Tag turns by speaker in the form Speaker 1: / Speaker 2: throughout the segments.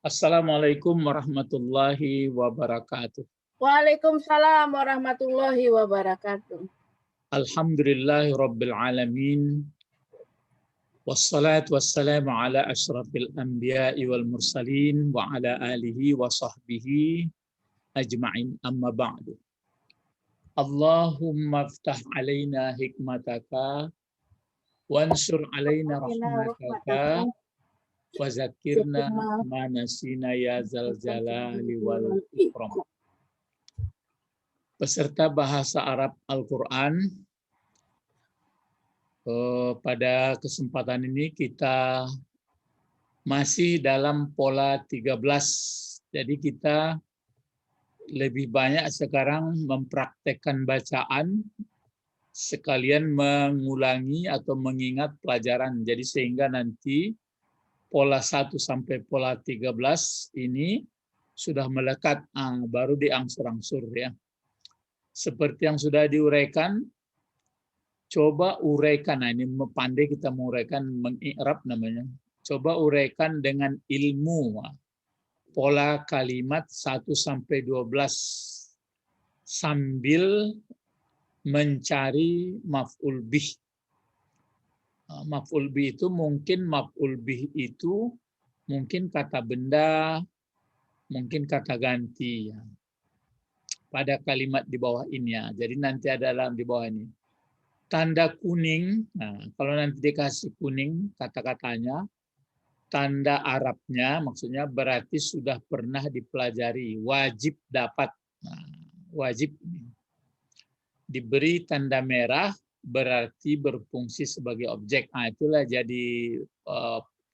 Speaker 1: Assalamualaikum warahmatullahi wabarakatuh.
Speaker 2: Waalaikumsalam warahmatullahi wabarakatuh.
Speaker 1: Alhamdulillahi rabbil alamin. Wassalatu wassalamu ala asyrafil anbiya'i wal mursalin wa ala alihi wa sahbihi ajma'in, amma ba'du. Allahumma aftah alaina hikmataka wansur alaina rahmataka wa zakirna ma nasina ya zal jalali wal ikram. Peserta bahasa Arab Al-Quran, pada kesempatan ini kita masih dalam pola 13. Jadi kita lebih banyak sekarang mempraktekkan bacaan sekalian mengulangi atau mengingat pelajaran. Jadi sehingga nanti pola 1 sampai pola 13 ini sudah melekat, baru diangsur-angsur ya. Seperti yang sudah diuraikan, coba uraikan. Nah, ini pandai kita menguraikan, mengi'rab namanya. Coba uraikan dengan ilmu pola kalimat 1 sampai 12 sambil mencari maf'ul bih. Maf'ul bih itu mungkin kata benda, mungkin kata ganti ya. Pada kalimat di bawah ini ya. Jadi nanti ada dalam di bawah ini. Tanda kuning, nah, kalau nanti dikasih kuning kata-katanya, tanda Arabnya maksudnya berarti sudah pernah dipelajari, wajib dapat. Nah, wajib. Diberi tanda merah berarti berfungsi sebagai objek. Nah, itulah jadi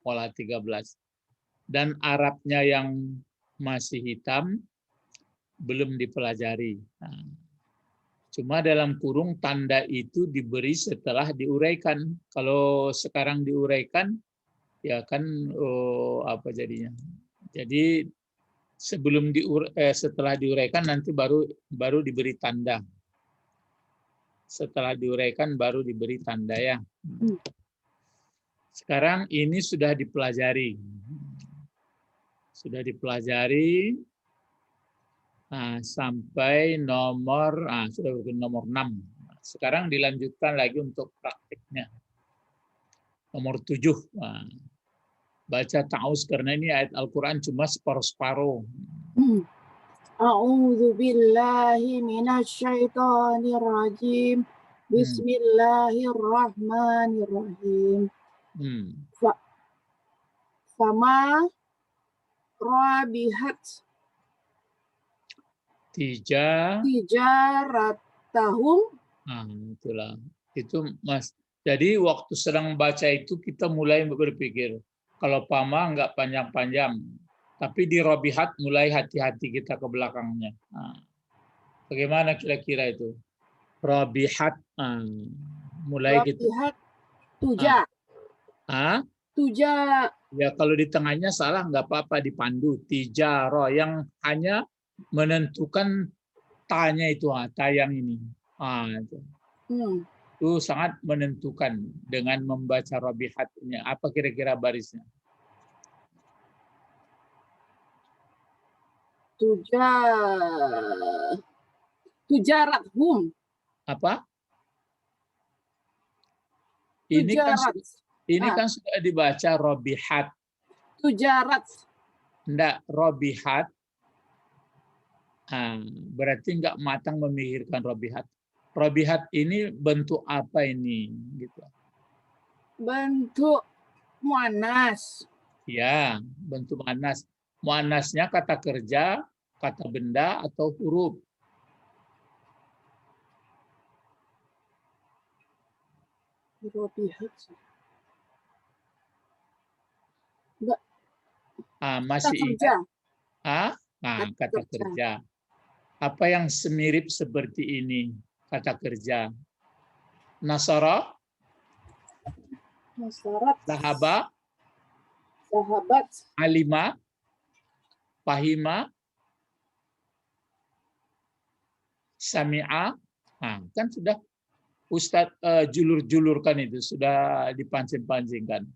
Speaker 1: pola 13. Dan Arabnya yang masih hitam belum dipelajari. Nah, cuma dalam kurung tanda itu diberi setelah diuraikan. Kalau sekarang diuraikan, ya kan apa jadinya? Jadi sebelum setelah diuraikan nanti baru diberi tanda. Setelah diuraikan baru diberi tanda ya. Sekarang ini sudah dipelajari. Sudah dipelajari. Nah, sampai nomor 6. Sekarang dilanjutkan lagi untuk praktiknya. Nomor 7. Nah, baca ta'awuz karena ini ayat Al-Quran cuma separuh-separuh.
Speaker 2: A'udzu billahi minasyaitonir rajim. Bismillahirrahmanirrahim. Fama rabihat tijaratahum.
Speaker 1: Itulah. Itu Mas. Jadi waktu sedang baca itu kita mulai berpikir, kalau pama enggak panjang-panjang, tapi di robihat mulai hati-hati kita ke belakangnya. Bagaimana kira-kira itu? Robihat, mulai
Speaker 2: robihat, kita. Tuja.
Speaker 1: Ya kalau di tengahnya salah nggak apa-apa, dipandu. Tijaro yang hanya menentukan tanya itu, tayang ini. Itu sangat menentukan dengan membaca robihatnya. Apa kira-kira barisnya?
Speaker 2: Tujarathum.
Speaker 1: Apa? Ini kan sudah dibaca robihat.
Speaker 2: Tujarat.
Speaker 1: Enggak, robihat. Berarti enggak matang memikirkan robihat. Robihat ini bentuk apa ini? Gitu.
Speaker 2: Bentuk muannas.
Speaker 1: Ya, bentuk muannas. Muannasnya kata kerja, kata benda, atau huruf.
Speaker 2: Robihat.
Speaker 1: Masih ingat? Kata kerja. Apa yang semirip seperti ini? Kata kerja. Nasara? Sahabat? Alima? Fahima? Sami'a? Kan sudah Ustadz julur-julurkan itu, sudah dipancing-pancingkan.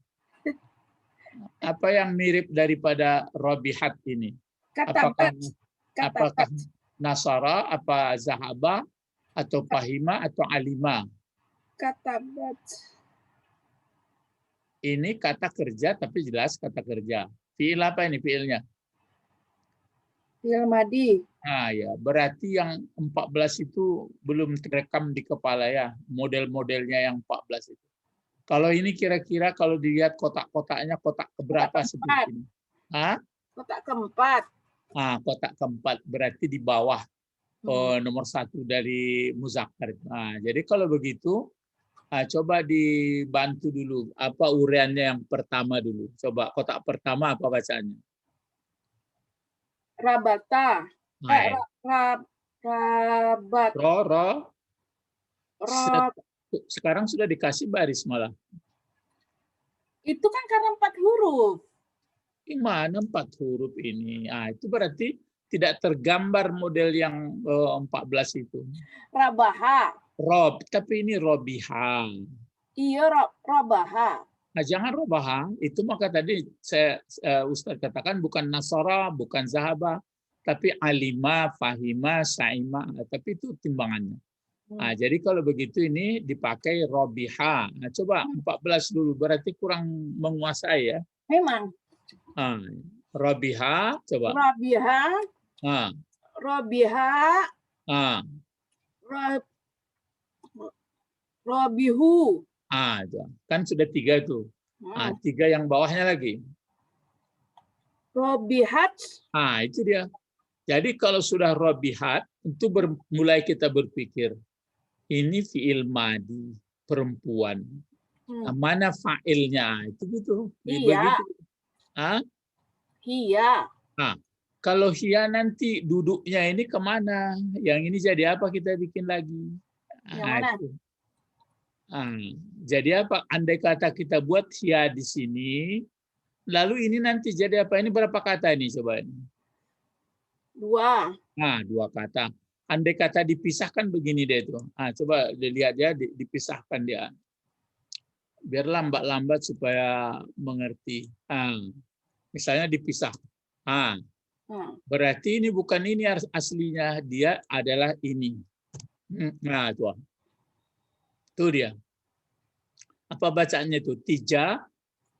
Speaker 1: Apa yang mirip daripada robihat ini?
Speaker 2: Kata
Speaker 1: Apakah
Speaker 2: bat.
Speaker 1: apakah nasara, apa zahaba, atau fahima, atau alima?
Speaker 2: Kata bat.
Speaker 1: Ini kata kerja, tapi jelas kata kerja. Fiil apa ini fiilnya?
Speaker 2: Fi'il madi.
Speaker 1: Nah ya, berarti yang 14 itu belum terekam di kepala ya, model-modelnya yang 14 itu. Kalau ini kira-kira kalau dilihat kotak-kotaknya kotak keberapa seperti ini? Hah?
Speaker 2: Kotak keempat.
Speaker 1: Nah, kotak keempat berarti di bawah nomor 1 dari muzakkar. Nah, jadi kalau begitu, coba dibantu dulu apa uraiannya yang pertama dulu. Coba kotak pertama apa bacaannya?
Speaker 2: Rabata. Rabat.
Speaker 1: Ro. Sekarang sudah dikasih baris malah.
Speaker 2: Itu kan karena 4 huruf.
Speaker 1: Gimana 4 huruf ini? Itu berarti tidak tergambar model yang 14 itu.
Speaker 2: Rabaha.
Speaker 1: Rob, tapi ini robiha.
Speaker 2: Iya, rabaha.
Speaker 1: Nah, jangan robaha. Itu maka tadi Ustaz katakan bukan nasara, bukan zahaba, tapi alima, fahima, saima. Tapi itu timbangannya. Nah, jadi kalau begitu ini dipakai robiha. Nah, coba 14 dulu, berarti kurang menguasai ya.
Speaker 2: Memang.
Speaker 1: Robiha, coba.
Speaker 2: Robiha. Robiha. Robihu.
Speaker 1: Kan sudah 3 tuh. 3 yang bawahnya lagi.
Speaker 2: Robihat.
Speaker 1: Itu dia. Jadi kalau sudah robihat, itu mulai kita berpikir, ini fiil madi, perempuan. Mana fa'ilnya? Itu gitu.
Speaker 2: Iya.
Speaker 1: Begitu.
Speaker 2: Iya.
Speaker 1: Kalau hia nanti duduknya ini kemana? Yang ini jadi apa kita bikin lagi?
Speaker 2: Yang mana?
Speaker 1: Itu. Jadi apa? Andai kata kita buat hia di sini, lalu ini nanti jadi apa? Ini berapa kata ini coba ini?
Speaker 2: 2.
Speaker 1: 2 kata. Andai kata dipisahkan begini deh itu. Coba dilihat ya, dipisahkan dia. Biar lambat-lambat supaya mengerti. Misalnya dipisah. Berarti ini bukan ini aslinya, dia adalah ini. Nah, itu dia. Apa bacaannya itu?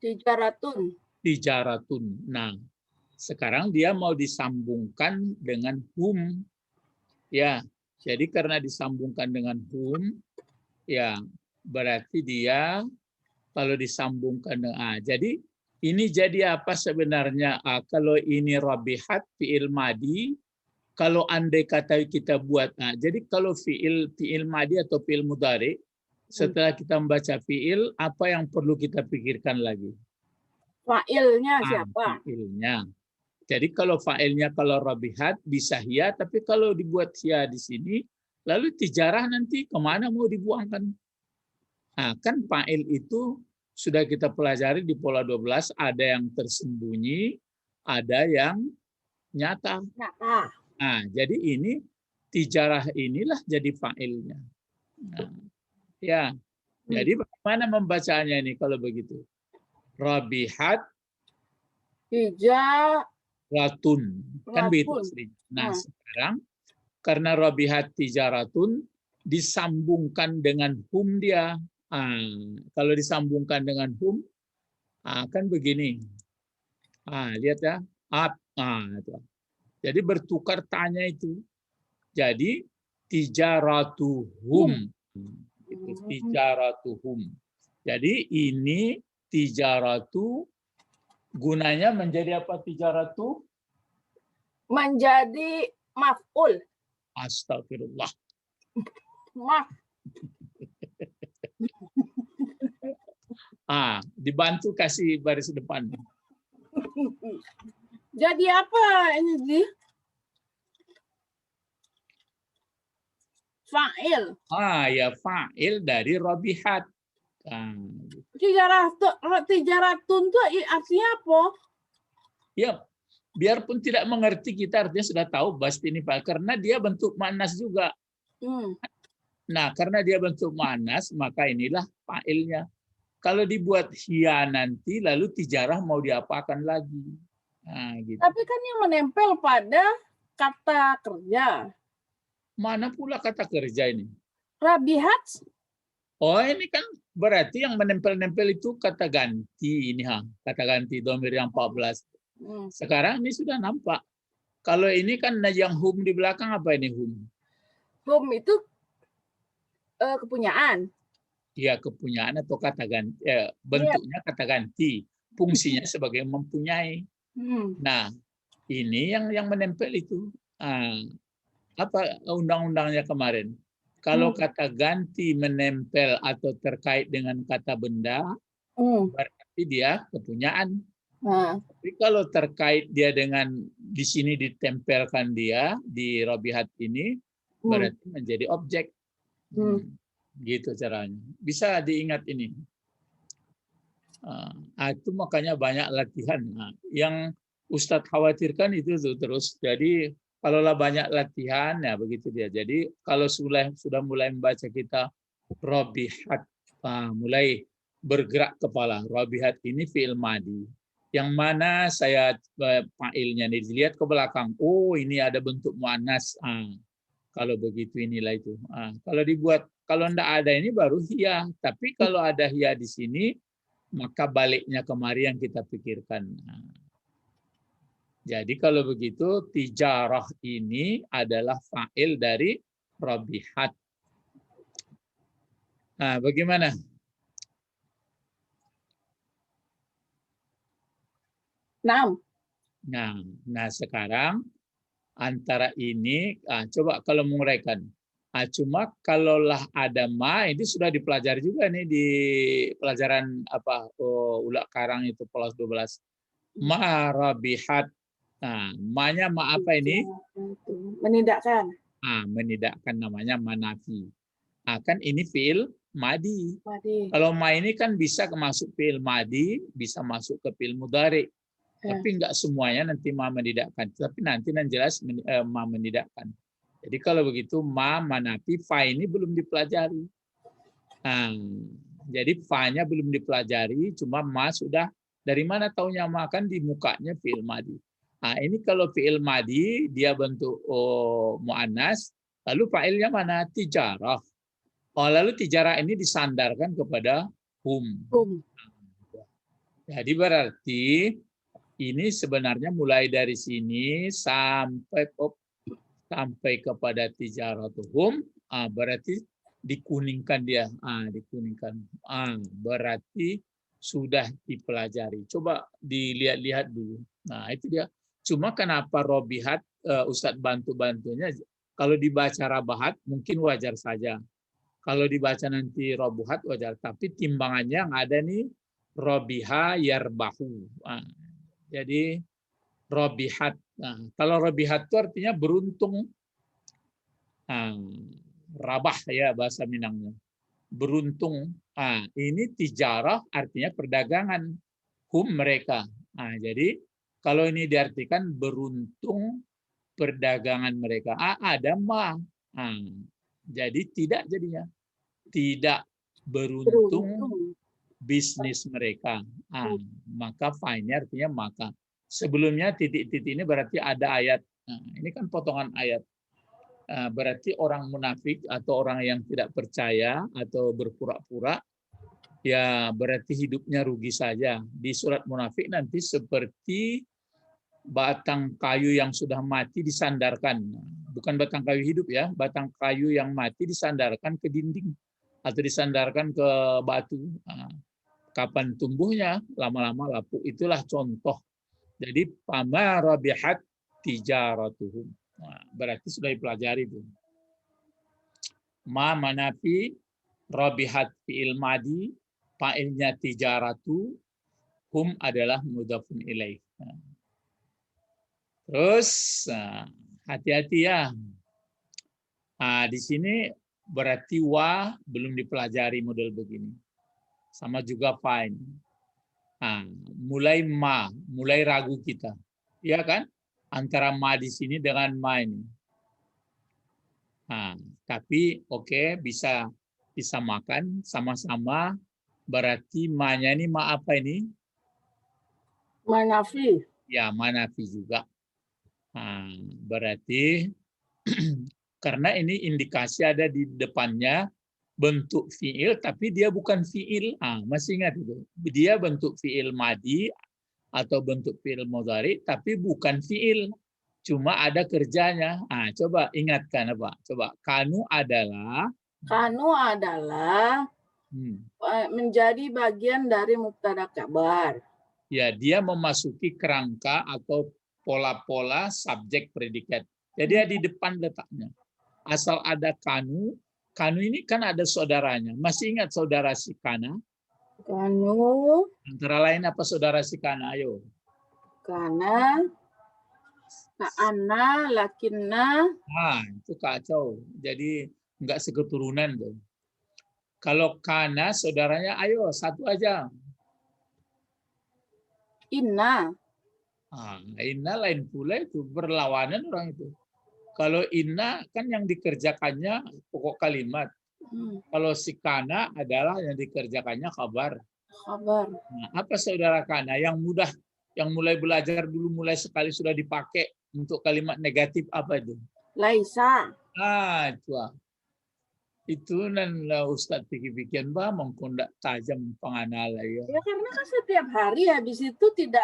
Speaker 2: Tijaratun.
Speaker 1: Nah, sekarang dia mau disambungkan dengan hum. Ya, jadi karena disambungkan dengan hum, ya berarti dia kalau disambungkan dengan jadi ini jadi apa sebenarnya? Kalau ini rabihat fiil madi, kalau andai kata kita buat, jadi kalau fiil madi atau fiil mudhari, setelah kita membaca fiil, apa yang perlu kita pikirkan lagi?
Speaker 2: Fa'ilnya siapa?
Speaker 1: Fa'ilnya. Jadi kalau fa'ilnya kalau rabihat bisa hia, tapi kalau dibuat hia di sini, lalu tijarah nanti kemana mau dibuangkan? Kan fa'il itu sudah kita pelajari di pola 12, ada yang tersembunyi, ada yang nyata. Jadi ini tijarah inilah jadi fa'ilnya. Jadi bagaimana membacanya ini kalau begitu? Rabihat tijaratun. Kan begitu aslinya. Nah, sekarang karena rabihat tijaratun disambungkan dengan hum dia. Kalau disambungkan dengan hum, kan begini. Lihat ya. Jadi bertukar tanya itu. Jadi tijaratuhum. Tijaratuhum. Jadi ini tijaratu gunanya menjadi apa tijaratu?
Speaker 2: Menjadi maf'ul.
Speaker 1: Astagfirullah. Dibantu kasih baris depan.
Speaker 2: Jadi apa ini? Fa'il.
Speaker 1: Ya fa'il dari rabihat.
Speaker 2: Tijaratun itu artinya apa?
Speaker 1: Ya, biarpun tidak mengerti kita artinya sudah tahu pasti ini Pak, karena dia bentuk manas juga. Nah, karena dia bentuk manas, maka inilah fa'ilnya. Kalau dibuat hia nanti, lalu tijarah mau diapakan lagi? Nah, gitu.
Speaker 2: Tapi kan yang menempel pada kata kerja.
Speaker 1: Mana pula kata kerja ini?
Speaker 2: Rabihat.
Speaker 1: Oh, ini kan berarti yang menempel-nempel itu kata ganti ini, kata ganti domir yang 14. Sekarang ini sudah nampak. Kalau ini kan yang hum di belakang, apa ini hum?
Speaker 2: Hum itu kepunyaan.
Speaker 1: Ya, kepunyaan atau kata ganti, bentuknya kata ganti, fungsinya sebagai mempunyai. Nah, ini yang menempel itu. Apa undang-undangnya kemarin? Kalau kata ganti menempel atau terkait dengan kata benda, berarti dia kepunyaan. Tapi kalau terkait dia dengan di sini ditempelkan dia di robihat ini, berarti menjadi objek. Gitu caranya. Bisa diingat ini. Itu makanya banyak latihan. Yang Ustadz khawatirkan itu tuh terus. Jadi kalaulah banyak latihan, ya begitu dia. Jadi kalau sudah mulai membaca kita robihat, mulai bergerak kepala. Robihat ini fi'il madi. Yang mana saya fa'ilnya nih dilihat ke belakang. Oh, ini ada bentuk muannas. Kalau begitu inilah itu. Kalau enggak ada ini baru hia. Tapi kalau ada hia di sini, maka baliknya kemari yang kita pikirkan. Jadi kalau begitu tijarah ini adalah fa'il dari rabihat. Nah, bagaimana? Nah, sekarang antara ini, coba kalau menguraikan. Cuma kalaulah ada ma, ini sudah dipelajari juga nih di pelajaran ulak karang itu kelas 12. Ma rabihat. Nah, ma-nya ma apa ini?
Speaker 2: Menidakkan.
Speaker 1: Menidakkan namanya manafi. Kan ini fi'il madi. Kalau ma ini kan bisa masuk fi'il madi, bisa masuk ke fi'il mudhari. Tapi enggak semuanya nanti ma menidakkan. Tapi nanti yang jelas ma menidakkan. Jadi kalau begitu ma manafi, fa ini belum dipelajari. Jadi fa-nya belum dipelajari, cuma ma sudah. Dari mana taunya ma? Kan di mukanya fi'il madi. Ini kalau fi'il madi dia bentuk mu'annas, lalu fa'ilnya mana? Tijarah. Lalu tijarah ini disandarkan kepada hum. Jadi berarti ini sebenarnya mulai dari sini sampai kepada tijaratuhum, berarti dikuningkan dia. Dikuningkan. Berarti sudah dipelajari. Coba dilihat-lihat dulu. Nah, itu dia. Cuma kenapa robihat, Ustadz bantu-bantunya, kalau dibaca rabahat mungkin wajar saja. Kalau dibaca nanti robuhat wajar. Tapi timbangannya yang ada nih robiha yarbahu. Jadi robihat. Kalau robihat itu artinya beruntung. Rabah ya bahasa Minangnya. Beruntung. Ini tijarah artinya perdagangan. Hum mereka. Jadi kalau ini diartikan beruntung perdagangan mereka. Ada ma. Jadi tidak jadinya. Tidak beruntung bisnis mereka. Maka fa'ilnya artinya maka. Sebelumnya titik-titik ini berarti ada ayat. Ini kan potongan ayat. Berarti orang munafik atau orang yang tidak percaya atau berpura-pura, ya berarti hidupnya rugi saja. Di surat munafik nanti seperti batang kayu yang sudah mati disandarkan. Bukan batang kayu hidup ya, batang kayu yang mati disandarkan ke dinding atau disandarkan ke batu. Kapan tumbuhnya? Lama-lama lapuk. Itulah contoh. Jadi pama rabihat tijaratuhum. Berarti sudah dipelajari itu. Ma manafi rabihat fi'il madi, fa'ilnya tijaratu, hum adalah mudhafun ilaih. Terus hati-hati ya. Di sini berarti wa belum dipelajari model begini. Sama juga fine. Mulai ma, mulai ragu kita. Iya kan? Antara ma di sini dengan ma ini. Tapi oke, bisa disamakan sama-sama Berarti ma-nya ini ma apa ini?
Speaker 2: Manafi.
Speaker 1: Ya, manafi juga. Nah, berarti karena ini indikasi ada di depannya bentuk fiil, tapi dia bukan fiil. Masih ingat itu? Dia bentuk fiil madi atau bentuk fiil mudhari, tapi bukan fiil. Cuma ada kerjanya. Coba ingatkan apa? Coba kanu adalah
Speaker 2: Kanu adalah menjadi bagian dari mubtada kabar.
Speaker 1: ya dia memasuki kerangka atau pola-pola subjek predikat. Jadi dia di depan letaknya. Asal ada kanu, kanu ini kan ada saudaranya. Masih ingat saudara si kana?
Speaker 2: Kanu,
Speaker 1: Antara lain apa saudara si kana? Ayo.
Speaker 2: kana, kaana, lakinna.
Speaker 1: Itu kacau. Jadi enggak seketurunan tuh. Kalau kana saudaranya, ayo satu aja.
Speaker 2: Inna.
Speaker 1: Inna lain pula itu, berlawanan orang itu. Kalau inna kan yang dikerjakannya pokok kalimat. Kalau si kana adalah yang dikerjakannya kabar.
Speaker 2: Kabar.
Speaker 1: Apa saudara kana yang mudah, yang mulai belajar dulu mulai sekali sudah dipakai untuk kalimat negatif apa itu?
Speaker 2: Laisa.
Speaker 1: Itu nan Ustadz pikir-pikir mengkondak tajam penganal ya.
Speaker 2: Ya karena kan setiap hari habis itu tidak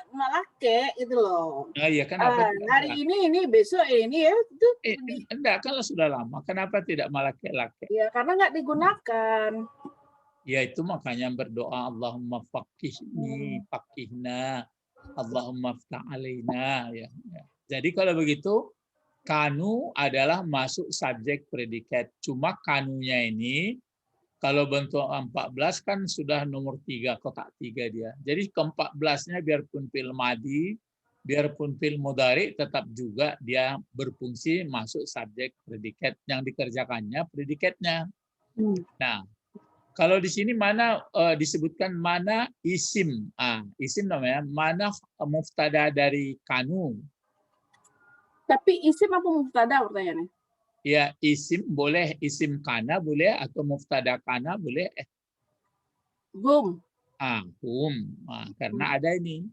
Speaker 2: melake gitu loh.
Speaker 1: Iya kenapa?
Speaker 2: Hari ini besok ini ya itu.
Speaker 1: Enggak, kalau sudah lama kenapa tidak malake-lake?
Speaker 2: Ya karena nggak digunakan.
Speaker 1: Ya itu makanya berdoa Allahumma faqihni, faqihna, Allahumma ftah alaina ya. Jadi kalau begitu kanu adalah masuk subjek predikat. Cuma kanunya ini kalau bentuk 14 kan sudah nomor 3, kotak 3 dia. Jadi ke-14-nya biarpun fil madi, biarpun fil mudhari tetap juga dia berfungsi masuk subjek predikat yang dikerjakannya predikatnya. Nah, kalau di sini mana disebutkan mana isim. Isim namanya mana muftada dari kanu.
Speaker 2: Tapi isim apa mubtada pertanyaannya?
Speaker 1: Ya, isim boleh isim kana boleh atau muftada kana boleh.
Speaker 2: Hum.
Speaker 1: Hum. Karena ada ini.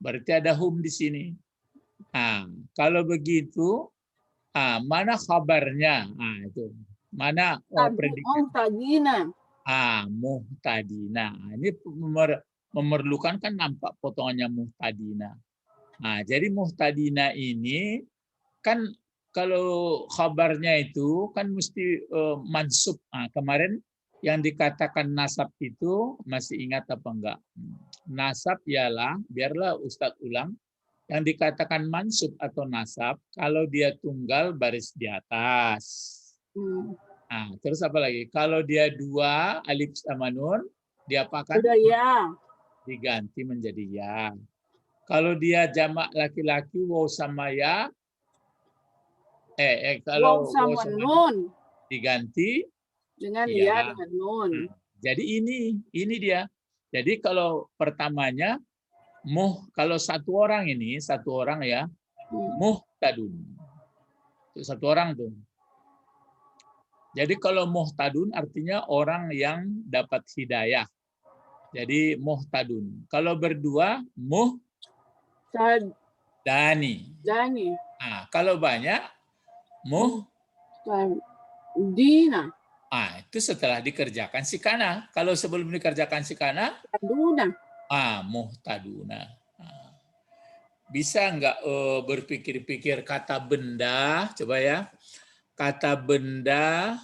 Speaker 1: Berarti ada hum di sini. Kalau begitu mana kabarnya? Itu. Mana predikat?
Speaker 2: Muhtadina.
Speaker 1: Muhtadina. Ini memerlukan kan nampak potongannya muhtadina. Jadi muhtadina ini kan kalau kabarnya itu kan mesti mansub. Kemarin yang dikatakan nasab itu masih ingat apa enggak? Nasab ialah, biarlah Ustadz ulang, yang dikatakan mansub atau nasab kalau dia tunggal baris di atas. Terus apa lagi? Kalau dia 2 alif sama nun, diapakan?
Speaker 2: Ya.
Speaker 1: Diganti menjadi ya. Kalau dia jamak laki-laki waw sama ya, kalau
Speaker 2: waw sama nun
Speaker 1: diganti
Speaker 2: dengan ya dengan nun.
Speaker 1: Jadi ini dia. Jadi kalau pertamanya kalau satu orang ya, muhtadun. Itu satu orang tuh. Jadi kalau muhtadun artinya orang yang dapat hidayah. Jadi muhtadun. Kalau berdua muhtadani. Kalau banyak
Speaker 2: Dina.
Speaker 1: Itu setelah dikerjakan si kana. Kalau sebelum dikerjakan si kana, muhtaduna. Bisa nggak berpikir-pikir kata benda? Coba ya. Kata benda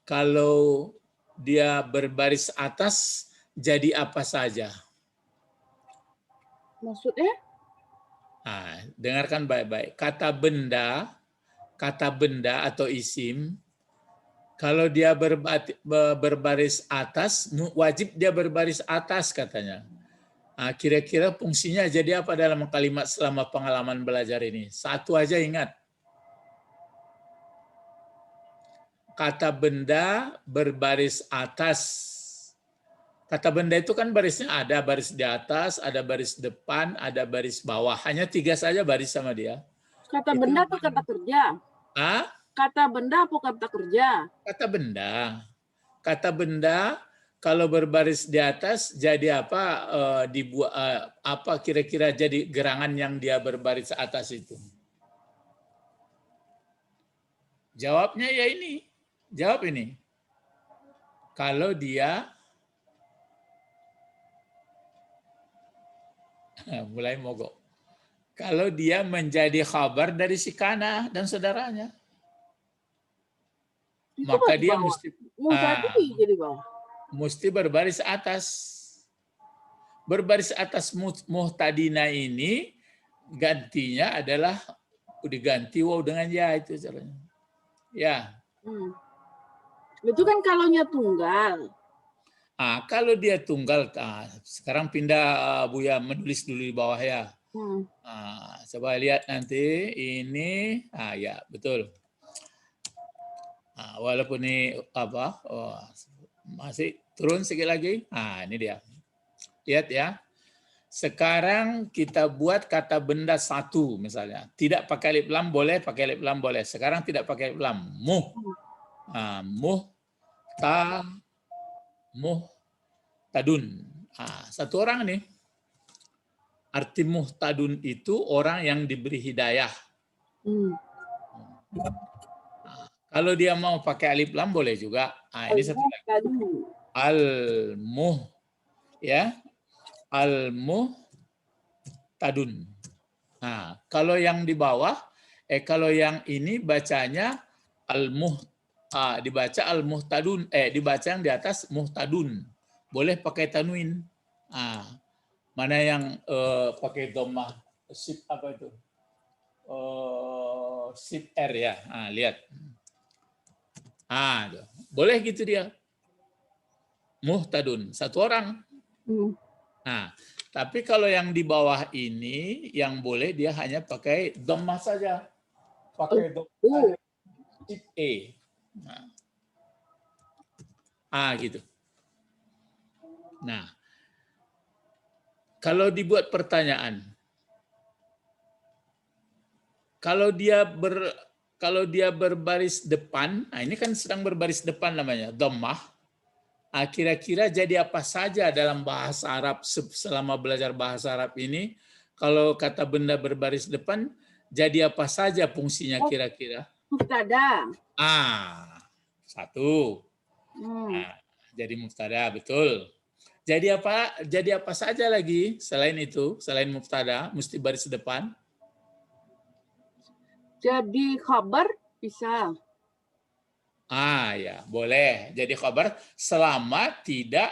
Speaker 1: kalau dia berbaris atas jadi apa saja?
Speaker 2: Maksudnya?
Speaker 1: Dengarkan baik-baik. Kata benda atau isim, kalau dia berbaris atas, wajib dia berbaris atas katanya. Kira-kira fungsinya jadi apa dalam kalimat selama pengalaman belajar ini? Satu aja ingat. Kata benda berbaris atas. Kata benda itu kan barisnya ada baris di atas, ada baris depan, ada baris bawah. Hanya 3 saja baris sama dia.
Speaker 2: Kata benda atau kata kerja? Kata benda apa kata kerja?
Speaker 1: Kata benda. kata benda kalau berbaris di atas jadi apa? Dibuat apa kira-kira jadi gerangan yang dia berbaris atas itu? Jawabnya ya ini. Jawab ini. Kalau dia mulai mogok. Kalau dia menjadi khabar dari si Kana dan saudaranya,
Speaker 2: Itu
Speaker 1: maka
Speaker 2: di
Speaker 1: dia
Speaker 2: bawah. Mutadi jadi bawah.
Speaker 1: mesti berbaris atas. Berbaris atas muhtadina ini gantinya adalah diganti waw dengan ya, itu caranya. Ya.
Speaker 2: Itu kan kalaunya tunggal.
Speaker 1: Kalau dia tunggal, sekarang pindah Buya menulis dulu di bawah ya. Coba lihat nanti ini, ya betul. Walaupun ini apa, masih turun sedikit lagi. Ini dia. Lihat ya. Sekarang kita buat kata benda satu misalnya. Tidak pakai alif lam boleh, pakai alif lam boleh. Sekarang tidak pakai alif lam. Muhtadun. Satu orang nih. Arti muhtadun itu orang yang diberi hidayah. Kalau dia mau pakai alif lam boleh juga. Ini satu lagi. Ya. Al-muhtadun. Kalau yang di bawah, kalau yang ini bacanya dibaca al-muhtadun, dibaca yang di atas muhtadun. Boleh pakai tanwin. Mana yang pakai dhammah sip apa itu? Sip R ya. Lihat. Boleh gitu dia. Muhtadun, satu orang. Tapi kalau yang di bawah ini yang boleh dia hanya pakai dhammah saja. Pakai dhammah sip E. Gitu. Nah, kalau dibuat pertanyaan, kalau dia berbaris depan, ini kan sedang berbaris depan namanya, dhammah. Kira-kira jadi apa saja dalam bahasa Arab selama belajar bahasa Arab ini? Kalau kata benda berbaris depan, jadi apa saja fungsinya kira-kira?
Speaker 2: Mubtada.
Speaker 1: Satu. Jadi mubtada, betul. Jadi apa saja lagi selain itu, selain mubtada, mesti baris depan?
Speaker 2: Jadi khabar bisa.
Speaker 1: Ya, boleh. Jadi khabar selama tidak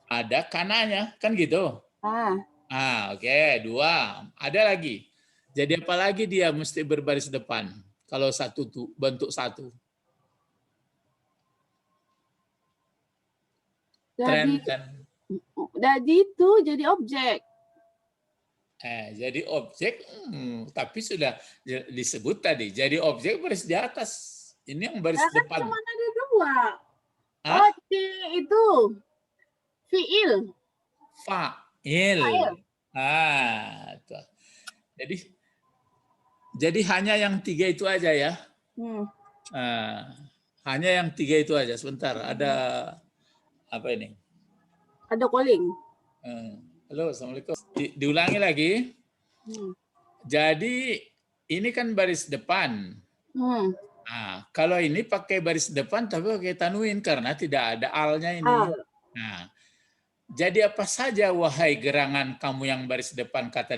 Speaker 1: ada kananya, kan gitu? Oke, dua. Ada lagi. Jadi apa lagi dia mesti berbaris depan? Kalau satu tuh bentuk satu.
Speaker 2: Jadi itu jadi objek.
Speaker 1: Jadi objek, tapi sudah disebut tadi. Jadi objek baris di atas. Ini yang baris depan.
Speaker 2: Cuma ada dua. Itu fiil.
Speaker 1: Fa'il. Jadi hanya yang tiga itu aja ya. Hanya yang tiga itu aja. Sebentar, ada apa ini?
Speaker 2: Ada calling.
Speaker 1: Halo, assalamualaikum. Diulangi lagi. Jadi ini kan baris depan. Kalau ini pakai baris depan tapi pakai tanwin karena tidak ada alnya ini. Jadi apa saja wahai gerangan kamu yang baris depan kata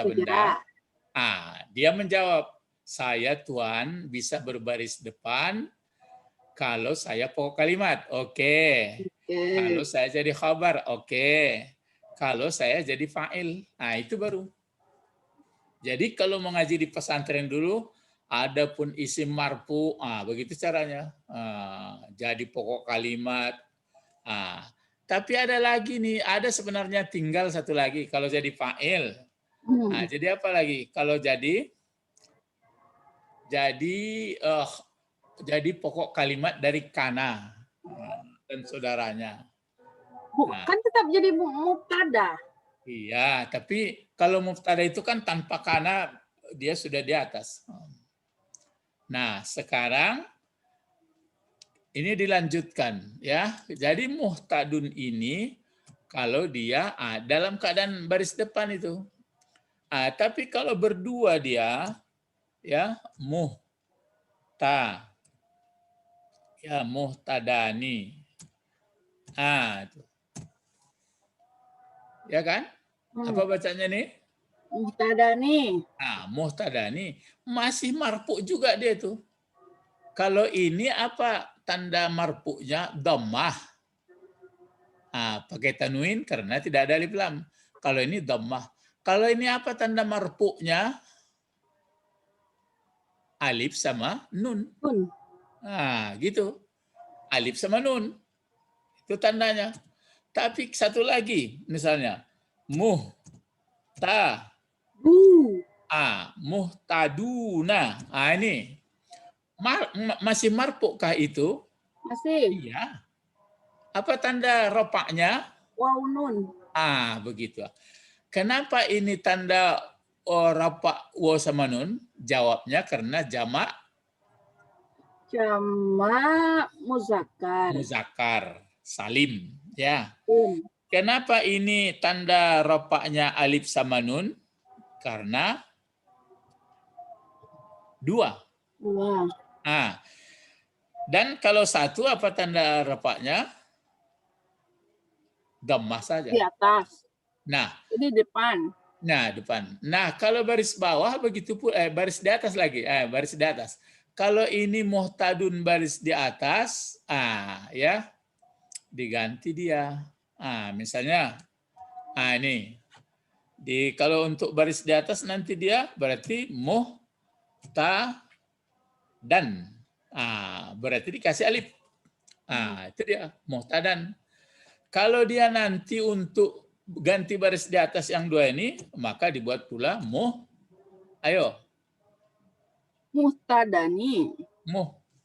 Speaker 1: benda? Dia menjawab, saya Tuan bisa berbaris depan kalau saya pokok kalimat. Oke. Kalau saya jadi khabar. Oke. Kalau saya jadi fa'il. Itu baru. Jadi kalau mengaji di pesantren dulu, adapun isim marfu, begitu caranya. Jadi pokok kalimat. Tapi ada lagi nih, ada sebenarnya tinggal satu lagi. Kalau jadi fa'il, jadi apa lagi? Kalau jadi pokok kalimat dari kana dan saudaranya.
Speaker 2: Kan tetap jadi mubtada.
Speaker 1: Iya, tapi kalau mubtada itu kan tanpa kana dia sudah di atas. Nah, sekarang Ini dilanjutkan ya. Jadi muhtadun ini kalau dia dalam keadaan baris depan itu. Tapi kalau berdua dia ya muhtadani. Itu. Ya kan? Apa bacanya nih?
Speaker 2: Muhtadani.
Speaker 1: Muhtadani masih marfu juga dia tuh. Kalau ini apa tanda marfu'nya? Dhammah. Pakai tanwin karena tidak ada alif lam. Kalau ini dhammah. Kalau ini apa tanda marfu'nya? Alif sama nun. Gitu. Alif sama nun. Itu tandanya. Tapi satu lagi, misalnya muhtaduna. Ini masih marfu'kah itu?
Speaker 2: Masih.
Speaker 1: Iya. Apa tanda ropaknya?
Speaker 2: Waw nun.
Speaker 1: Begitu. Kenapa ini tanda rapak waw sama nun? Jawabnya karena jamak
Speaker 2: muzakkar.
Speaker 1: Muzakkar salim, ya. Kenapa ini tanda ropaknya alif sama nun? Karena dua. Dan kalau satu apa tanda ropaknya? Dhammah saja.
Speaker 2: Di atas.
Speaker 1: Nah,
Speaker 2: ini depan.
Speaker 1: Depan. Nah, kalau baris bawah begitu pun baris di atas lagi. Baris di atas. Kalau ini muhtadun baris di atas, ya diganti dia. Misalnya, ini. Kalau untuk baris di atas nanti dia berarti muhtadan. Berarti dikasih alif. Itu dia muhtadan. Kalau dia nanti untuk ganti baris di atas yang dua ini, maka dibuat pula
Speaker 2: Muhtadani.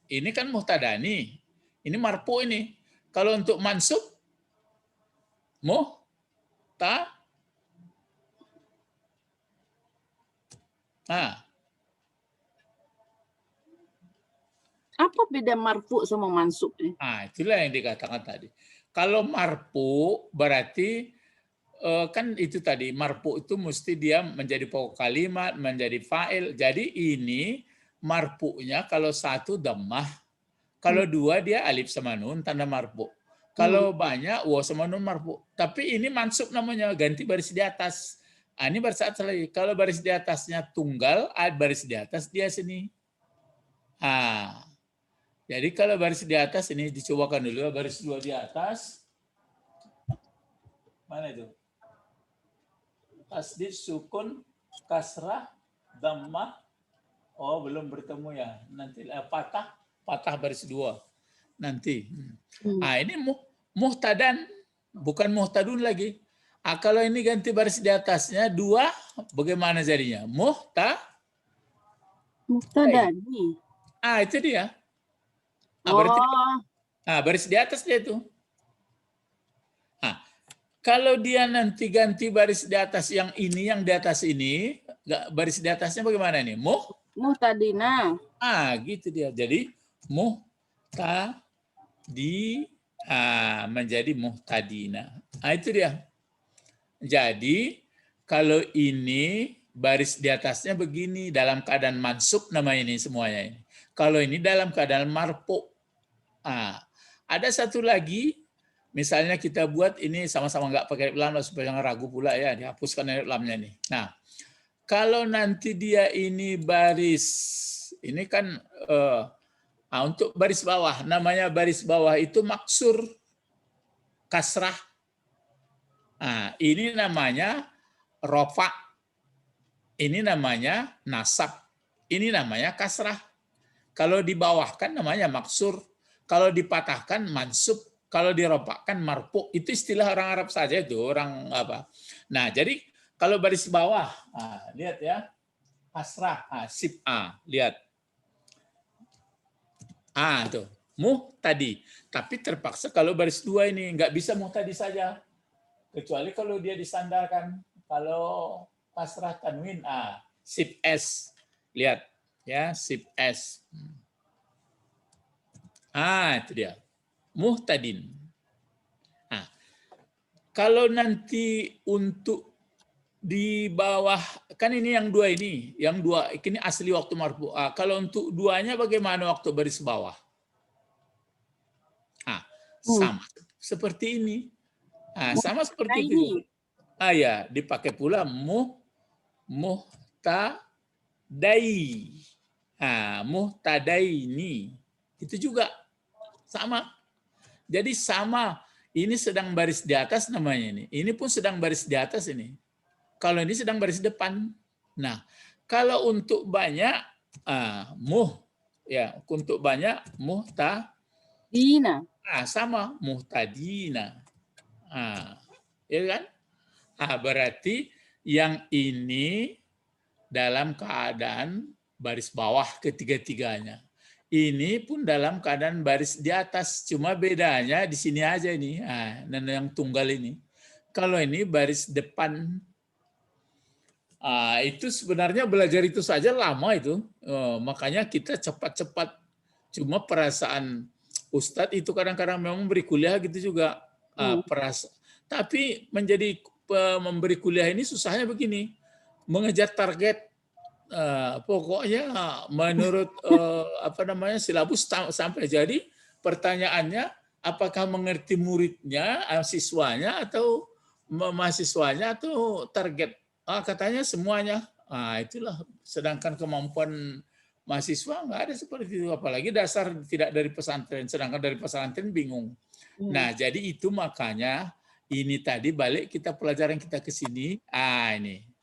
Speaker 1: Ini kan muhtadani. Ini marfu ini. Kalau untuk mansub,
Speaker 2: Apa beda marfu sama mansub?
Speaker 1: Itulah yang dikatakan tadi. Kalau marfu berarti kan itu tadi marfu itu mesti dia menjadi pokok kalimat, menjadi fa'il. Jadi ini marfu'nya kalau satu dhammah, kalau dua dia alif sama nun tanda marfu. Kalau banyak waw sama nun marfu. Tapi ini mansub namanya, ganti baris di atas. Ini baris atas lagi. Kalau baris di atasnya tunggal, baris di atas dia sini. Jadi kalau baris di atas ini dicobakan dulu ya, baris dua di atas. Mana itu? Tasdid, sukun, kasrah, dhammah. Belum bertemu ya. Nanti patah baris dua. Nanti. Ini muhtadan, bukan muhtadun lagi. Kalau ini ganti baris di atasnya dua, bagaimana jadinya?
Speaker 2: Muhtadani.
Speaker 1: Itu dia. Berarti baris di atas dia itu. Kalau dia nanti ganti baris di atas yang ini, yang di atas ini, baris di atasnya bagaimana nih?
Speaker 2: Muhtadina.
Speaker 1: Gitu dia. Jadi menjadi muhtadina. Itu dia. Jadi kalau ini baris di atasnya begini dalam keadaan mansub namanya ini semuanya ini. Kalau ini dalam keadaan marfu. Ada satu lagi, misalnya kita buat ini sama-sama nggak pakai alif lam supaya nggak ragu pula ya, dihapuskan alif lamnya nih. Nah, kalau nanti dia ini baris, ini kan untuk baris bawah, namanya baris bawah itu maksur kasrah. Ini namanya rofa, ini namanya nasab, ini namanya kasrah. Kalau dibawahkan namanya maksur. Kalau dipatahkan mansub, kalau dirofakkan marfu. Itu istilah orang Arab saja itu, orang apa. Nah, jadi kalau baris bawah, lihat ya. Kasrah, sib lihat. Tuh, muhtadi. Tapi terpaksa kalau baris dua ini nggak bisa muhtadi saja. Kecuali kalau dia disandarkan. Kalau kasrah tanwin, sib S. Lihat ya, sib S. Itu dia. Muhtadin. Nah, kalau nanti untuk di bawah, kan ini yang dua ini, ini asli waktu marfu. Kalau untuk duanya bagaimana waktu baris bawah? Sama seperti ini. Sama seperti itu juga. Ya, dipakai pula muhtadai. Muhtadaini. Itu juga sama. Jadi sama, ini sedang baris di atas namanya ini. Ini pun sedang baris di atas ini. Kalau ini sedang baris depan. Nah, kalau untuk banyak untuk banyak
Speaker 2: Dina.
Speaker 1: Sama muhtadina. Ya kan? Berarti yang ini dalam keadaan baris bawah ketiga-tiganya. Ini pun dalam keadaan baris di atas, cuma bedanya di sini aja ini. Dan yang tunggal ini. Kalau ini baris depan, itu sebenarnya belajar itu saja lama itu. Makanya kita cepat-cepat. Cuma perasaan Ustadz itu kadang-kadang memang beri kuliah gitu juga. Tapi menjadi memberi kuliah ini susahnya begini. Mengejar target. Pokoknya menurut silabus sampai jadi pertanyaannya apakah mengerti muridnya, siswanya atau mahasiswanya atau target. Katanya semuanya. Itulah, sedangkan kemampuan mahasiswa nggak ada seperti itu, apalagi dasar tidak dari pesantren, sedangkan dari pesantren bingung. Nah, jadi itu makanya ini tadi balik kita pelajaran kita ke sini. Ini.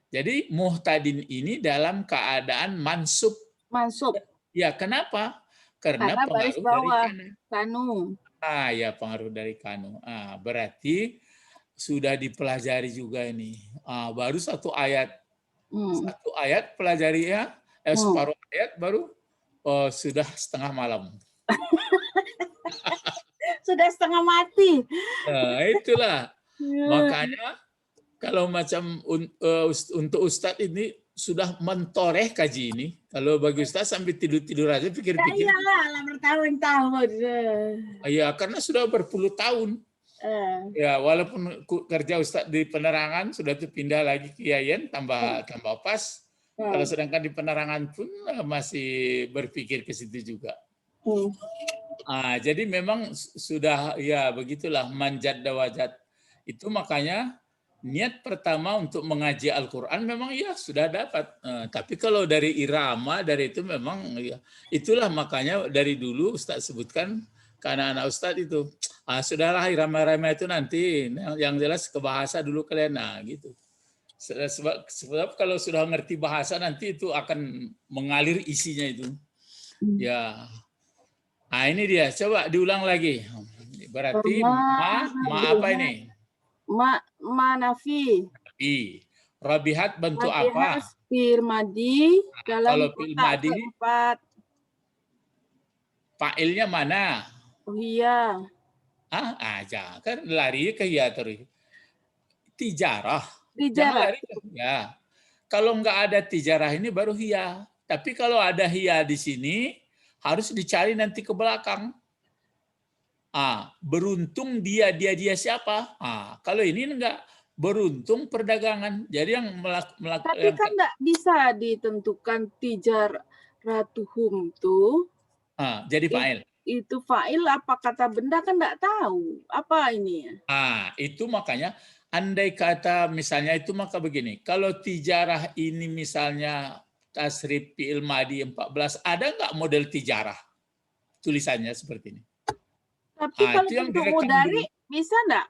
Speaker 1: Jadi muhtadin ini dalam keadaan mansub.
Speaker 2: Mansub.
Speaker 1: Ya, kenapa? Karena pengaruh dari
Speaker 2: kanu.
Speaker 1: Ya, pengaruh dari kanu. Berarti sudah dipelajari juga ini. Baru satu ayat. Satu ayat pelajari ya, separuh ayat baru sudah setengah malam.
Speaker 2: Sudah setengah mati.
Speaker 1: Itulah. Makanya kalau macam untuk Ustadz ini sudah mentoreh kaji ini. Kalau bagi Ustadz sambil tidur-tidur aja pikir-pikir.
Speaker 2: Iyalah, bertahun-tahun.
Speaker 1: Ya, karena sudah berpuluh tahun. Ya, walaupun kerja Ustadz di penerangan sudah pindah lagi ke Yayan tambah pas. Kalau sedangkan di penerangan pun masih berpikir ke situ juga. Jadi memang sudah ya begitulah manjat dawajat. Itu makanya niat pertama untuk mengaji Al-Quran memang ya sudah dapat. Tapi kalau dari irama, dari itu memang ya, itulah makanya dari dulu Ustadz sebutkan ke anak-anak Ustadz itu. Sudahlah irama-irama itu nanti, yang jelas ke bahasa dulu kalian. Gitu. Sebab kalau sudah ngerti bahasa nanti itu akan mengalir isinya itu. Ya. Ini dia, coba diulang lagi. Berarti ma apa ini?
Speaker 2: Ma nafi.
Speaker 1: Rabihat bentuk apa?
Speaker 2: Firmadi dalam
Speaker 1: kalau firmadi
Speaker 2: keempat.
Speaker 1: Fa'ilnya mana?
Speaker 2: Iya.
Speaker 1: Kan lari ke ya terus. Tijarah.
Speaker 2: Tijarah.
Speaker 1: Lari ke ya. Kalau nggak ada tijarah ini baru hiya. Tapi kalau ada hiya di sini harus dicari nanti ke belakang. Beruntung dia siapa? Kalau ini enggak, beruntung perdagangan. Jadi yang melakukan.
Speaker 2: Tapi kan enggak bisa ditentukan tijaratuhum tuh.
Speaker 1: Jadi fa'il.
Speaker 2: Itu fa'il apa kata benda kan enggak tahu. Apa ini?
Speaker 1: Itu makanya andai kata misalnya itu maka begini. Kalau tijarah ini misalnya tasrif fi'il madi 14, ada enggak model tijarah? Tulisannya seperti ini.
Speaker 2: Tapi kalau untuk mudari bisa enggak?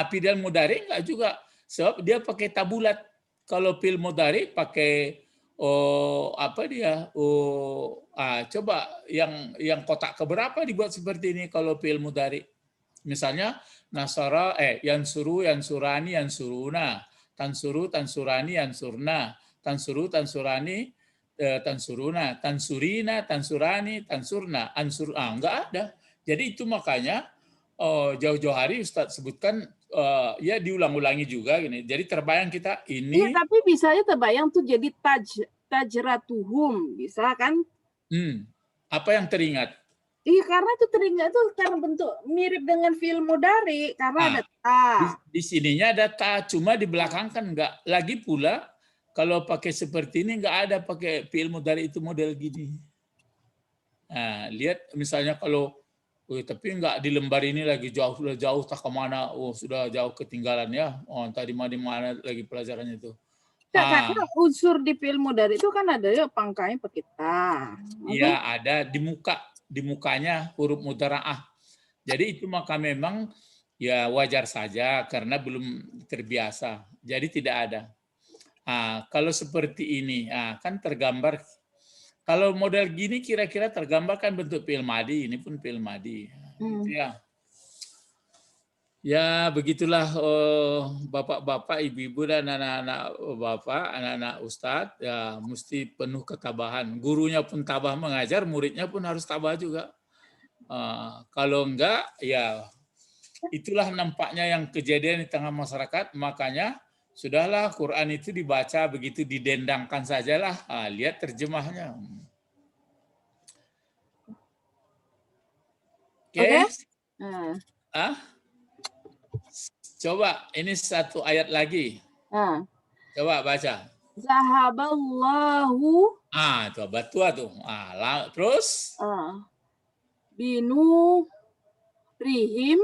Speaker 1: Fi'il mudari enggak juga. Sebab dia pakai tabulat. Kalau fi'il mudari pakai coba yang kotak keberapa dibuat seperti ini kalau fi'il mudari. Misalnya nasara yansuru yansurani yansuruna, tansuru tansurani yansurna, tansuru tansurani tansuruna, tansurina tansurani tansurna, enggak ada. Jadi itu makanya jauh-jauh hari Ustadz sebutkan ya diulang-ulangi juga gini. Jadi terbayang kita ini.
Speaker 2: Iya, tapi bisanya terbayang tuh jadi tajratuhum, bisa kan?
Speaker 1: Apa yang teringat?
Speaker 2: Iya, karena itu teringat tuh karena bentuk mirip dengan fi'il mudhari karena ada ta.
Speaker 1: Di sininya ada ta, cuma di belakang kan enggak. Lagi pula kalau pakai seperti ini enggak ada pakai fi'il mudhari itu model gini. Nah, lihat misalnya kalau tapi enggak di lembar ini lagi jauh, sudah jauh tak kemana, oh sudah jauh ketinggalan ya, oh tadi mana lagi pelajarannya itu.
Speaker 2: Karena unsur di fi'il mudhari itu kan ada ya pangkanya pakai ta.
Speaker 1: Iya, ada di mukanya huruf mudhara'ah. Jadi itu maka memang ya wajar saja karena belum terbiasa. Jadi tidak ada. Kalau seperti ini, kan tergambar. Kalau model gini kira-kira tergambar kan bentuk fi'il madhi, ini pun fi'il madhi. Gitu ya. Ya begitulah bapak-bapak, ibu-ibu dan anak-anak bapak, anak-anak ustadz ya mesti penuh ketabahan. Gurunya pun tabah mengajar, muridnya pun harus tabah juga. Kalau enggak, ya itulah nampaknya yang kejadian di tengah masyarakat. Makanya sudahlah Quran itu dibaca begitu didendangkan sajalah. Lihat terjemahnya. Oke. Coba ini satu ayat lagi. Coba baca.
Speaker 2: Zahaballahu.
Speaker 1: Itu batua tuh. Terus?
Speaker 2: Binu rihim.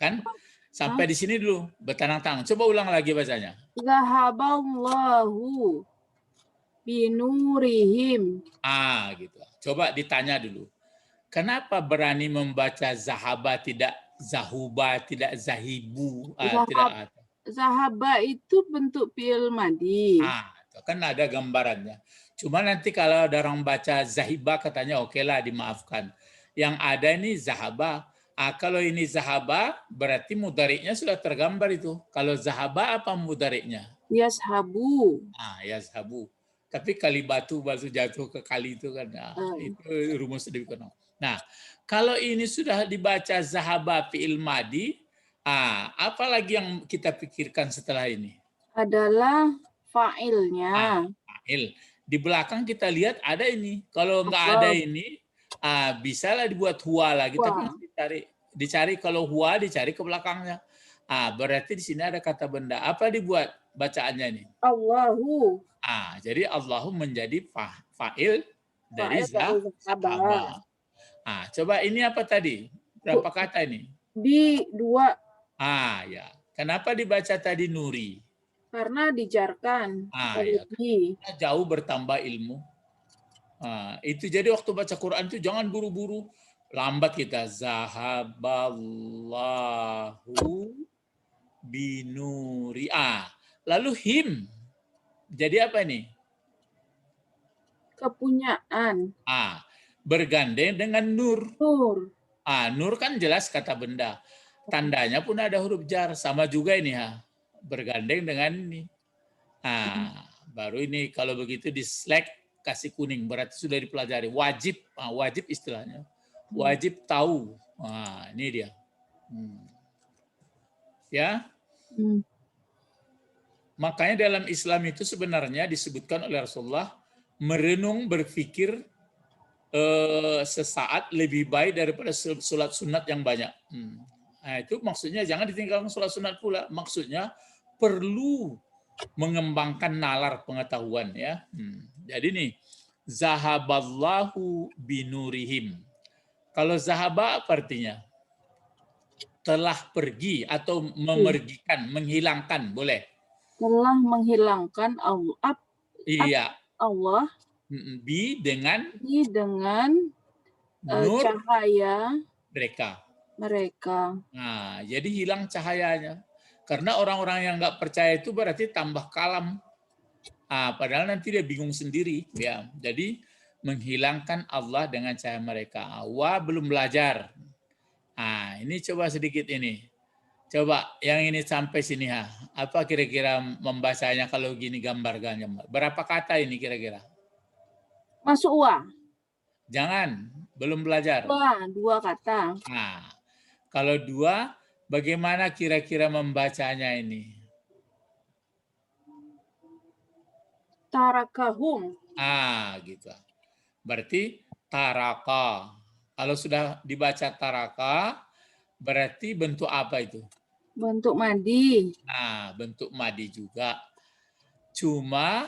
Speaker 1: Kan sampai di sini dulu bertanang-tangan. Coba ulang lagi bacanya.
Speaker 2: Zahaballahu binurihim.
Speaker 1: Gitu. Coba ditanya dulu. Kenapa berani membaca zahaba tidak zahuba, tidak zahibu? Tidak.
Speaker 2: Zahaba itu bentuk fi'il madhi.
Speaker 1: Kan ada gambarannya. Cuma nanti kalau ada orang baca zahiba katanya oke lah dimaafkan. Yang ada ini zahaba. Kalau ini zahaba berarti mudhari'nya sudah tergambar itu. Kalau zahaba apa mudhari'nya?
Speaker 2: Yashabu.
Speaker 1: Yashabu. Tapi kali batu jatuh ke kali itu kan. Itu rumus lebih kenal. Nah, kalau ini sudah dibaca zahaba fi'il madhi, apa lagi yang kita pikirkan setelah ini?
Speaker 2: Adalah fa'ilnya.
Speaker 1: Fa'il. Di belakang kita lihat ada ini. Kalau nggak ada ini, bisalah dibuat huwa lagi. Tapi masih dicari kalau huwa dicari ke belakangnya. Berarti di sini ada kata benda. Apa dibuat bacaannya ini?
Speaker 2: Allahu.
Speaker 1: Jadi Allahu menjadi fa'il dari zahaba. Coba ini apa tadi? Berapa kata ini?
Speaker 2: Dua.
Speaker 1: Ya. Kenapa dibaca tadi nuri?
Speaker 2: Karena dijarkan.
Speaker 1: Ya. Jauh bertambah ilmu. Itu jadi waktu baca Quran itu jangan buru-buru. Lambat kita. Zahaballahu binuri. Lalu him. Jadi apa ini?
Speaker 2: Kepunyaan.
Speaker 1: Bergandeng dengan nur.
Speaker 2: Nur.
Speaker 1: Nur kan jelas kata benda. Tandanya pun ada huruf jar. Sama juga ini bergandeng dengan ini. Baru ini kalau begitu di Slack kasih kuning. Berarti sudah dipelajari. Wajib. Wajib istilahnya. Wajib tahu. Ini dia. Ya. Makanya dalam Islam itu sebenarnya disebutkan oleh Rasulullah merenung berpikir sesaat lebih baik daripada sholat sunat yang banyak. Itu maksudnya jangan ditinggalkan sholat sunat pula. Maksudnya perlu mengembangkan nalar pengetahuan ya. Jadi nih zahaballahu binurihim. Kalau zahaba apa artinya? Telah pergi atau memergikan, menghilangkan, boleh.
Speaker 2: Telah menghilangkan Allah.
Speaker 1: Iya.
Speaker 2: Allah.
Speaker 1: Dengan
Speaker 2: nur cahaya
Speaker 1: mereka. Jadi hilang cahayanya. Karena orang-orang yang nggak percaya itu berarti tambah kalam. Padahal nanti dia bingung sendiri. Ya. Jadi menghilangkan Allah dengan cahaya mereka. Belum belajar. Ini coba sedikit ini. Coba yang ini sampai sini Apa kira-kira membacanya kalau gini gambar-gambar? Berapa kata ini kira-kira?
Speaker 2: Masuk
Speaker 1: Jangan, belum belajar.
Speaker 2: Dua kata.
Speaker 1: Kalau dua, bagaimana kira-kira membacanya ini?
Speaker 2: Tarakahum.
Speaker 1: Gitu. Berarti taraka. Kalau sudah dibaca taraka, berarti bentuk apa itu?
Speaker 2: Bentuk madi.
Speaker 1: Nah, bentuk madi juga. Cuma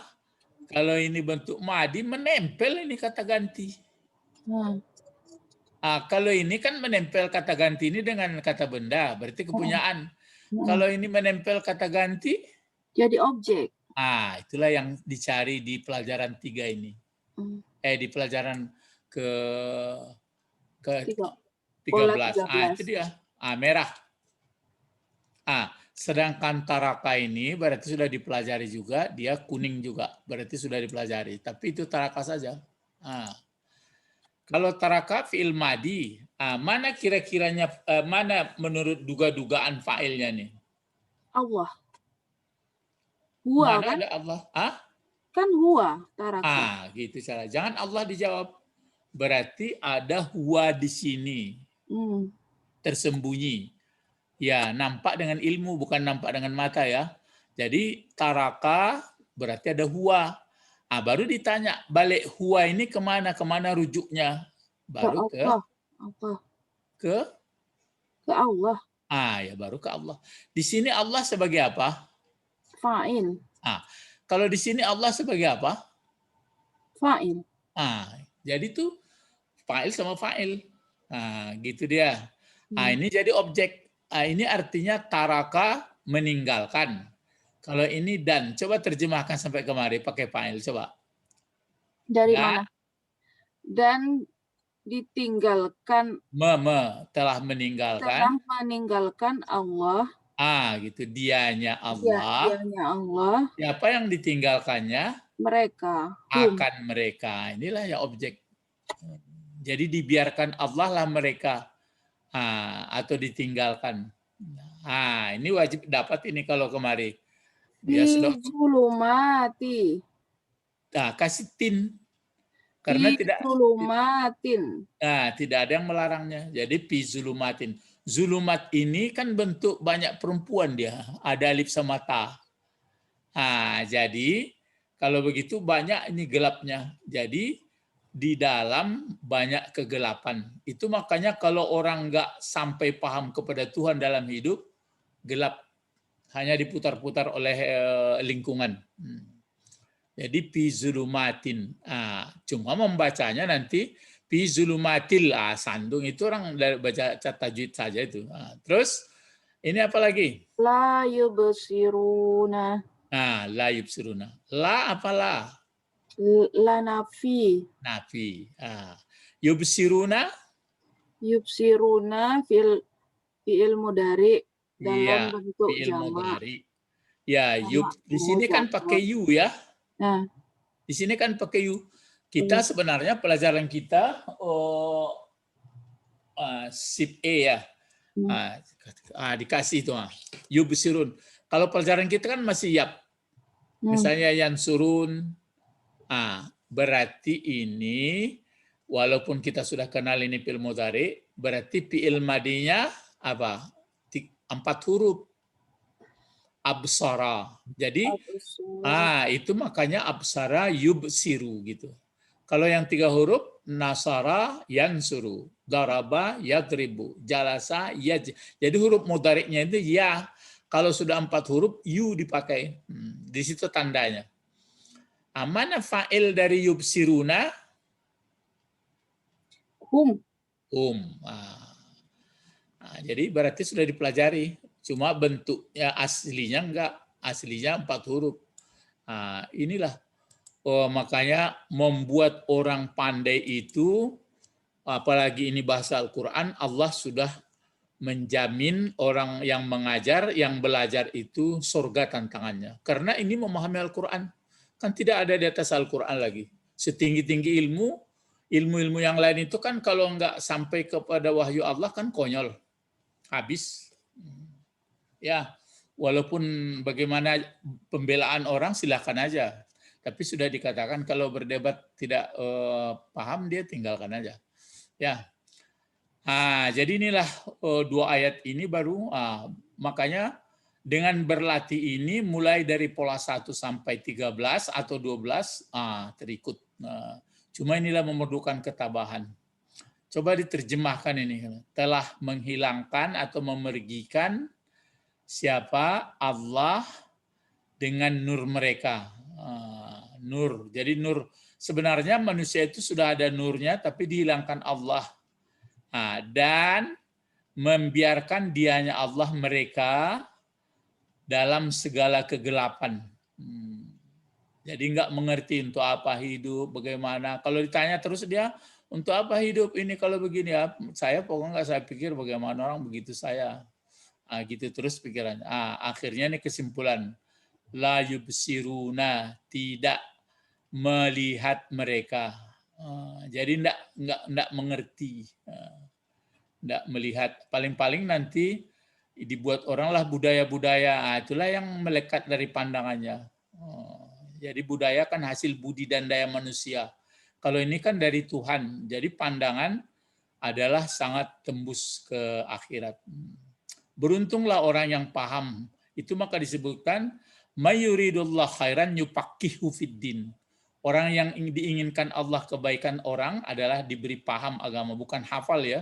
Speaker 1: kalau ini bentuk madi menempel ini kata ganti. Kalau ini kan menempel kata ganti ini dengan kata benda, berarti kepunyaan. Kalau ini menempel kata ganti,
Speaker 2: jadi objek.
Speaker 1: Itulah yang dicari di pelajaran 3 ini. Di pelajaran ke 13. Itu dia. Merah. Sedangkan taraka ini berarti sudah dipelajari juga, dia kuning juga, berarti sudah dipelajari. Tapi itu taraka saja. Kalau taraka fi'il madi, mana kira-kiranya, mana menurut duga-dugaan fa'ilnya nih?
Speaker 2: Allah. Huwa
Speaker 1: mana
Speaker 2: kan?
Speaker 1: Ada Allah?
Speaker 2: Kan huwa taraka.
Speaker 1: Gitu cara. Jangan Allah dijawab. Berarti ada huwa di sini. Tersembunyi. Ya, nampak dengan ilmu, bukan nampak dengan mata ya. Jadi taraka berarti ada huwa. Baru ditanya, balik huwa ini kemana? Kemana rujuknya? Baru ke
Speaker 2: Allah.
Speaker 1: Ke
Speaker 2: Allah.
Speaker 1: Ya baru ke Allah. Di sini Allah sebagai apa?
Speaker 2: Fa'il.
Speaker 1: Kalau di sini Allah sebagai apa?
Speaker 2: Fa'il.
Speaker 1: Jadi tuh fa'il sama fa'il. Gitu dia. Ini jadi objek. Ini artinya taraka meninggalkan. Kalau ini dan, coba terjemahkan sampai kemari pakai fa'il, coba.
Speaker 2: Dari mana? Dan ditinggalkan.
Speaker 1: Telah meninggalkan.
Speaker 2: Telah meninggalkan Allah.
Speaker 1: Gitu. Dianya Allah.
Speaker 2: Dianya Allah.
Speaker 1: Siapa yang ditinggalkannya?
Speaker 2: Mereka.
Speaker 1: Akan mereka. Inilah yang objek. Jadi dibiarkan Allah lah mereka. Atau ditinggalkan. Ini wajib dapat ini kalau kemari. Dia sudah
Speaker 2: zulumati.
Speaker 1: Kasih tin. Karena tidak
Speaker 2: zulumatin.
Speaker 1: Tidak ada yang melarangnya. Jadi pi zulumatin. Zulumat ini kan bentuk banyak perempuan dia. Ada alif sama ta. Jadi kalau begitu banyak ini gelapnya. Jadi di dalam banyak kegelapan. Itu makanya kalau orang nggak sampai paham kepada Tuhan dalam hidup, gelap. Hanya diputar-putar oleh lingkungan. Jadi pi zulumatin. Cuma membacanya nanti pi zulumatil. Sandung itu orang baca tajwid saja itu. Terus ini apa lagi?
Speaker 2: La yubsiruna.
Speaker 1: La yubsiruna. La apa la?
Speaker 2: La nafi.
Speaker 1: Nafi. Yubsiruna?
Speaker 2: Yubsiruna fi'il mudhari dalam bentuk jamak.
Speaker 1: Ya, di sini kan pakai yu ya. Di sini kan pakai yu. Kita sebenarnya pelajaran kita sip E ya. Dikasih itu yubsirun. Kalau pelajaran kita kan masih yap. Misalnya yansurun. Berarti ini walaupun kita sudah kenal ini fi'il mudhari, berarti fi'il madinya apa? 4 huruf. Absara. Jadi itu makanya absara yubsiru gitu. Kalau yang 3 huruf nasara yansuru, daraba yadribu, jalasa yaj. Jadi huruf mudhari'nya itu ya. Kalau sudah 4 huruf yu dipakai. Di situ tandanya. Mana fa'il dari yubsiruna?
Speaker 2: Hum.
Speaker 1: Jadi berarti sudah dipelajari. Cuma bentuknya aslinya enggak. Aslinya 4 huruf. Inilah. Makanya membuat orang pandai itu, apalagi ini bahasa Al-Quran, Allah sudah menjamin orang yang mengajar, yang belajar itu surga tantangannya. Karena ini memahami Al-Quran. Kan tidak ada di atas Al-Quran lagi. Setinggi-tinggi ilmu-ilmu yang lain itu kan kalau enggak sampai kepada wahyu Allah kan konyol. Habis. Ya, walaupun bagaimana pembelaan orang silahkan aja. Tapi sudah dikatakan kalau berdebat tidak paham dia tinggalkan aja. Ya. Jadi inilah 2 ayat ini baru makanya dengan berlatih ini mulai dari pola 1 sampai 13 atau 12 terikut. Cuma inilah memerlukan ketabahan. Coba diterjemahkan ini. Telah menghilangkan atau memergikan siapa? Allah dengan nur mereka. Nur. Jadi nur, sebenarnya manusia itu sudah ada nurnya, tapi dihilangkan Allah. Dan membiarkan dianya Allah mereka dalam segala kegelapan. Jadi nggak mengerti untuk apa hidup, bagaimana. Kalau ditanya terus dia, untuk apa hidup ini kalau begini ya? Saya pokoknya nggak, saya pikir bagaimana orang begitu saya. Gitu terus pikirannya. Akhirnya nih kesimpulan. La yubsiruna, tidak melihat mereka. Jadi enggak mengerti. Enggak melihat. Paling-paling nanti dibuat orang lah budaya-budaya. Itulah yang melekat dari pandangannya. Jadi budaya kan hasil budi dan daya manusia. Kalau ini kan dari Tuhan. Jadi pandangan adalah sangat tembus ke akhirat. Beruntunglah orang yang paham. Itu maka disebutkan mayuridullah khairan yufaqihu fiddin. Orang yang diinginkan Allah kebaikan orang adalah diberi paham agama, bukan hafal ya,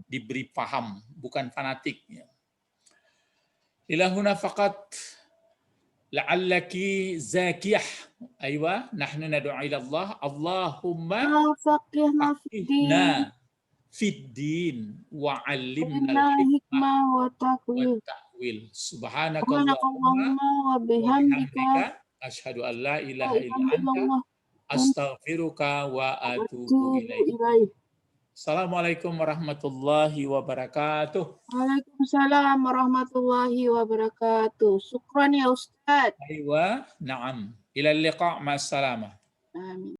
Speaker 1: diberi paham, bukan fanatik. Ilahuna faqat la'allaki zakiyah. Aywa, nahnu nad'u ila Allah, Allahumma faqihna fiddin wa 'allimnal hikmah
Speaker 2: wa taqwil.
Speaker 1: Subhanakallahumma wa bihamdika asyhadu an la ilaha illa anta astaghfiruka wa atubu ilaik. Assalamualaikum warahmatullahi wabarakatuh.
Speaker 2: Waalaikumsalam warahmatullahi wabarakatuh. Syukran ya Ustaz.
Speaker 1: Aywa, na'am. Ila liqa' ma'as salamah.
Speaker 2: Amin.